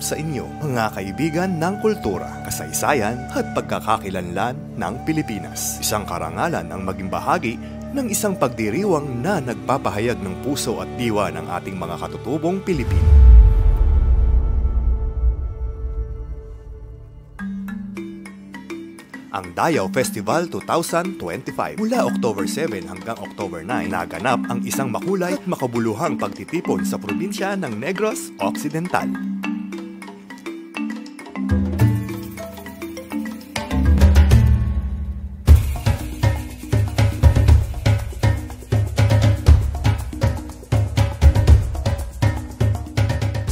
sa inyo, mga kaibigan ng kultura, kasaysayan at pagkakakilanlan ng Pilipinas. Isang karangalan ang maging bahagi ng isang pagdiriwang na nagpapahayag ng puso at diwa ng ating mga katutubong Pilipino. Ang Dayaw Festival 2025. Mula October 7 hanggang October 9, naganap ang isang makulay at makabuluhang pagtitipon sa probinsya ng Negros Occidental.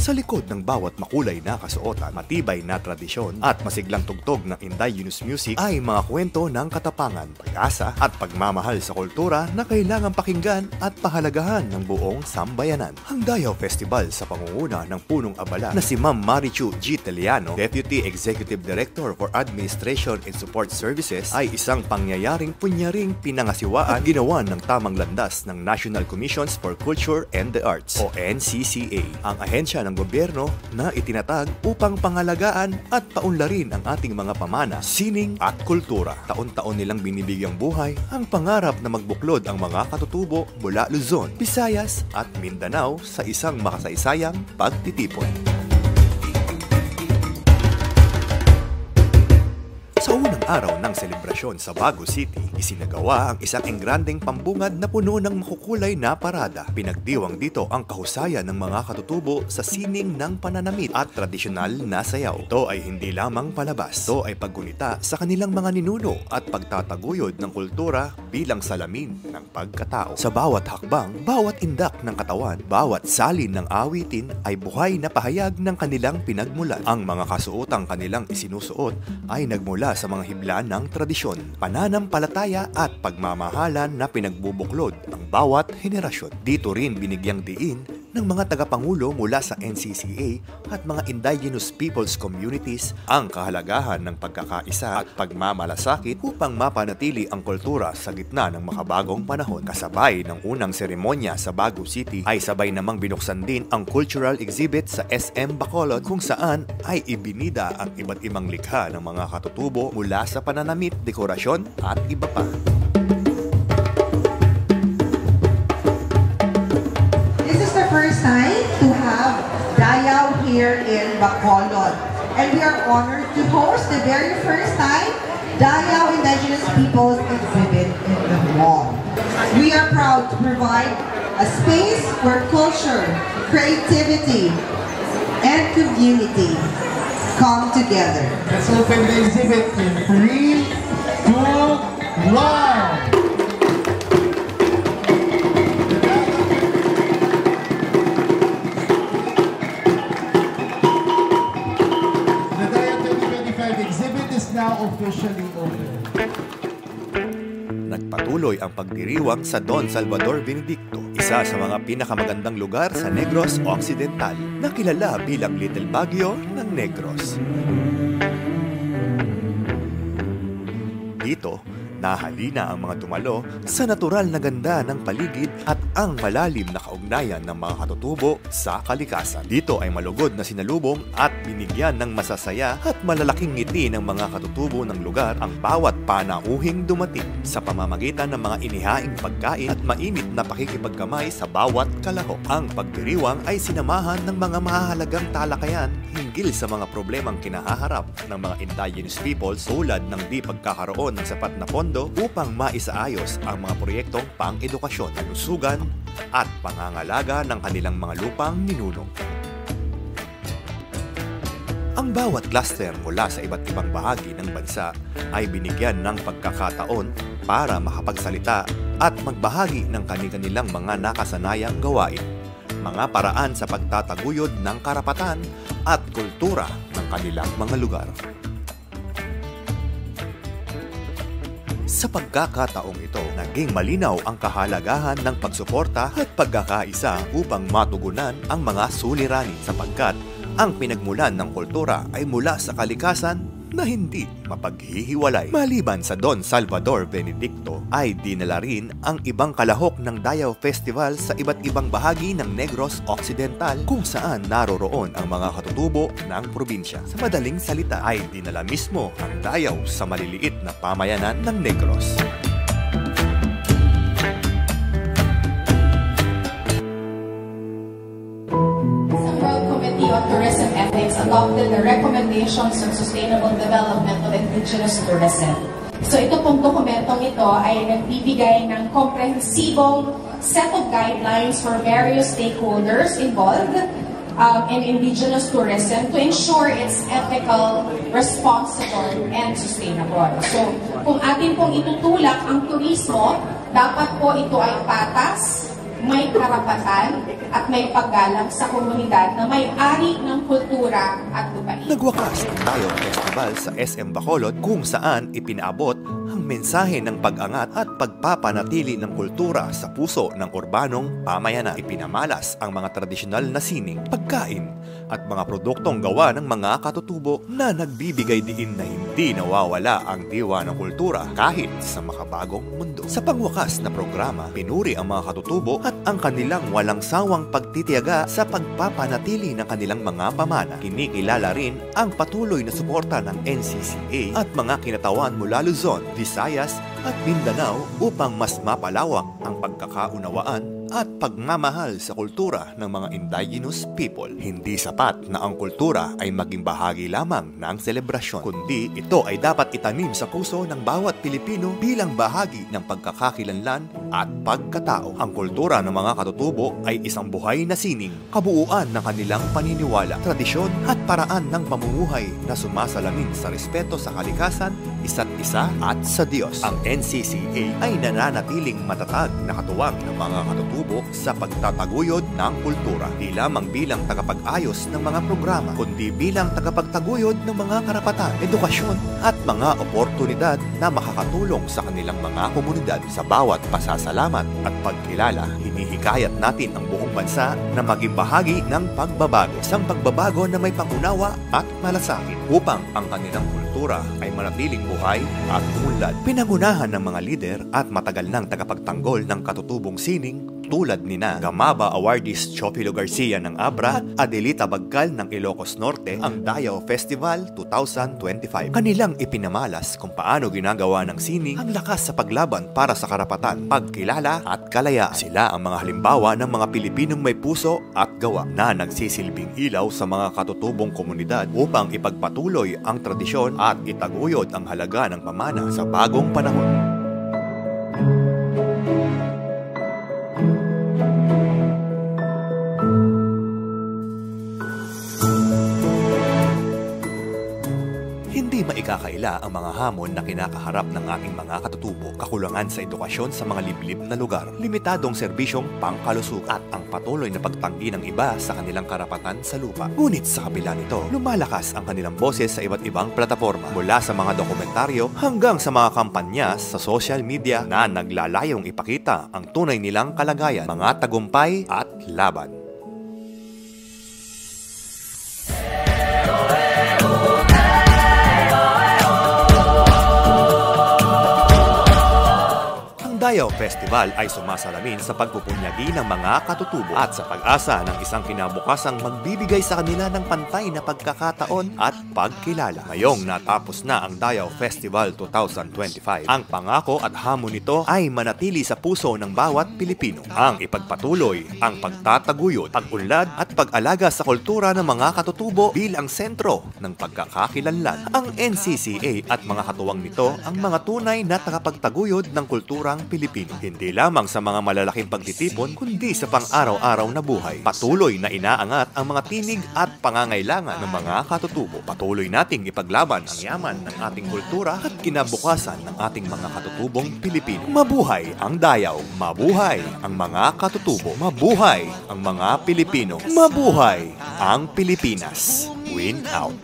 Sa likod ng bawat makulay na kasuotan, matibay na tradisyon at masiglang tugtog ng indigenous music ay mga kwento ng katapangan, pag-asa at pagmamahal sa kultura na kailangang pakinggan at pahalagahan ng buong sambayanan. Ang Dayaw Festival sa pangunguna ng punong abala na si Ma'am Marichu G. Teliano, Deputy Executive Director for Administration and Support Services, ay isang pangyayaring punyaring pinangasiwaan at ginawa ng tamang landas ng National Commissions for Culture and the Arts o NCCA, ang ahensya ng gobyerno na itinatag upang pangalagaan at paunlarin ang ating mga pamana, sining at kultura. Taon-taon nilang binibigyang buhay ang pangarap na magbuklod ang mga katutubo mula Luzon, Visayas at Mindanao sa isang makasaysayang pagtitipon. Sa unang araw ng selebrasyon sa Baguio City, isinagawa ang isang engrandeng pambungad na puno ng makukulay na parada. Pinagdiwang dito ang kahusayan ng mga katutubo sa sining ng pananamit at tradisyonal na sayaw. Ito ay hindi lamang palabas. Ito ay paggunita sa kanilang mga ninuno at pagtataguyod ng kultura bilang salamin ng pagkatao. Sa bawat hakbang, bawat indak ng katawan, bawat salin ng awitin ay buhay na pahayag ng kanilang pinagmulan. Ang mga kasuotang kanilang isinusuot ay nagmula sa mga hibla ng tradisyon, pananampalataya at pagmamahalan na pinagbubuklod ng bawat henerasyon. Dito rin binigyang diin ng mga tagapangulo mula sa NCCA at mga indigenous peoples communities ang kahalagahan ng pagkakaisa at pagmamalasakit upang mapanatili ang kultura sa gitna ng makabagong panahon. Kasabay ng unang seremonya sa Baguio City ay sabay namang binuksan din ang cultural exhibit sa SM Bacolod kung saan ay ibinida ang iba't ibang likha ng mga katutubo mula sa pananamit, dekorasyon at iba pa. First time to have Dayaw here in Bacolod, and we are honored to host the very first time Dayaw Indigenous Peoples exhibit in the mall. We are proud to provide a space where culture, creativity, and community come together. Let's open the exhibit in 3, 2, 1. Officially open. Nagpatuloy ang pagdiriwang sa Don Salvador Benedicto, isa sa mga pinakamagandang lugar sa Negros Occidental, na kilala bilang Little Baguio ng Negros. Dito, nahalina ang mga dumalo sa natural na ganda ng paligid at ang malalim na kaugnayan ng mga katutubo sa kalikasan. Dito ay malugod na sinalubong at binigyan ng masasaya at malalaking ngiti ng mga katutubo ng lugar ang bawat panauhing dumating sa pamamagitan ng mga inihaing pagkain at mainit na pakikipagkamay sa bawat kalahok. Ang pagdiriwang ay sinamahan ng mga mahahalagang talakayan hinggil sa mga problemang kinahaharap ng mga indigenous peoples tulad ng di pagkakaroon ng sapat na pondo upang maisaayos ang mga proyektong pang-edukasyon, kalusugan at pangangalaga ng kanilang mga lupang ninunong. Ang bawat cluster mula sa iba't ibang bahagi ng bansa ay binigyan ng pagkakataon para makapagsalita at magbahagi ng kanilang mga nakasanayang gawain, mga paraan sa pagtataguyod ng karapatan at kultura ng kanilang mga lugar. Sa pagkakataong ito, naging malinaw ang kahalagahan ng pagsuporta at pagkakaisa upang matugunan ang mga suliranin sapagkat ang pinagmulan ng kultura ay mula sa kalikasan na hindi mapaghihiwalay. Maliban sa Don Salvador Benedicto, ay dinala rin ang ibang kalahok ng Dayaw Festival sa iba't ibang bahagi ng Negros Occidental kung saan naroroon ang mga katutubo ng probinsya. Sa madaling salita ay dinala mismo ang Dayaw sa maliliit na pamayanan ng Negros. On Tourism Ethics adopted the recommendations on sustainable development of indigenous tourism. So ito pong dokumentong ito ay nagbibigay ng komprehensibong set of guidelines for various stakeholders involved in indigenous tourism to ensure it's ethical, responsible, and sustainable. So kung atin pong itutulak ang turismo, dapat po ito ay patas, may karapatan at may paggalang sa komunidad na may-ari ng kultura at lupain. Nagwakas ang Dayaw Festival sa SM Bacolod kung saan ipinaabot ang mensahe ng pag-angat at pagpapanatili ng kultura sa puso ng urbanong pamayanan. Ipinamalas ang mga tradisyonal na sining, pagkain at mga produktong gawa ng mga katutubo na nagbibigay diin na hindi nawawala ang diwa ng kultura kahit sa makabagong mundo. Sa pangwakas na programa, pinuri ang mga katutubo at ang kanilang walang sawang pagtitiyaga sa pagpapanatili ng kanilang mga pamana. Kinikilala rin ang patuloy na suporta ng NCCA at mga kinatawan mula Luzon, Visayas at Mindanao upang mas mapalawak ang pagkakaunawaan at pagmamahal sa kultura ng mga indigenous people. Hindi sapat na ang kultura ay maging bahagi lamang ng selebrasyon, kundi ito ay dapat itanim sa puso ng bawat Pilipino bilang bahagi ng pagkakakilanlan at pagkatao. Ang kultura ng mga katutubo ay isang buhay na sining, kabuuan ng kanilang paniniwala, tradisyon at paraan ng pamumuhay na sumasalamin sa respeto sa kalikasan, isa't isa at sa Diyos. Ang NCCA ay nananatiling matatag na katuwang ng mga katutubo sa pagtataguyod ng kultura, di lamang bilang tagapag-ayos ng mga programa, kundi bilang tagapagtaguyod ng mga karapatan, edukasyon at mga oportunidad na makakatulong sa kanilang mga komunidad. Sa bawat pasasalamat at pagkilala, hinihikayat natin ang buong bansa na maging bahagi ng pagbabago, isang pagbabago na may pangunawa at malasakit upang ang kanilang kultura ay manatiling buhay at umunlad. Pinangunahan ng mga lider at matagal ng tagapagtanggol ng katutubong sining tulad nina Gamaba Awardees Chopilo Garcia ng Abra at Adelita Bagcal ng Ilocos Norte ang Dayaw Festival 2025. Kanilang ipinamalas kung paano ginagawa ng sining ang lakas sa paglaban para sa karapatan, pagkilala at kalayaan. Sila ang mga halimbawa ng mga Pilipinong may puso at gawa na nagsisilbing ilaw sa mga katutubong komunidad upang ipagpatuloy ang tradisyon at itaguyod ang halaga ng pamana sa bagong panahon. Hindi maikakaila ang mga hamon na kinakaharap ng ating mga katutubo, kakulangan sa edukasyon sa mga liblib na lugar, limitadong serbisyong pangkalusuk at ang patuloy na pagtanggi ng iba sa kanilang karapatan sa lupa. Ngunit sa kabila nito, lumalakas ang kanilang boses sa iba't ibang plataforma, mula sa mga dokumentaryo hanggang sa mga kampanya sa social media na naglalayong ipakita ang tunay nilang kalagayan, mga tagumpay at laban. Dayaw Festival ay sumasalamin sa pagpupunyagi ng mga katutubo at sa pag-asa ng isang kinabukasang magbibigay sa kanila ng pantay na pagkakataon at pagkilala. Ngayong natapos na ang Dayaw Festival 2025, ang pangako at hamon nito ay manatili sa puso ng bawat Pilipino. Ang ipagpatuloy ang pagtataguyod, pag-unlad at pag-alaga sa kultura ng mga katutubo bilang sentro ng pagkakakilanlan. Ang NCCA at mga katuwang nito ang mga tunay na tagapagtaguyod ng kulturang Pilipino. Hindi lamang sa mga malalaking pagtitipon, kundi sa pang-araw-araw na buhay. Patuloy na inaangat ang mga tinig at pangangailangan ng mga katutubo. Patuloy nating ipaglaban ang yaman ng ating kultura at kinabukasan ng ating mga katutubong Pilipino. Mabuhay ang Dayaw! Mabuhay ang mga katutubo! Mabuhay ang mga Pilipino! Mabuhay ang Pilipinas! Win out!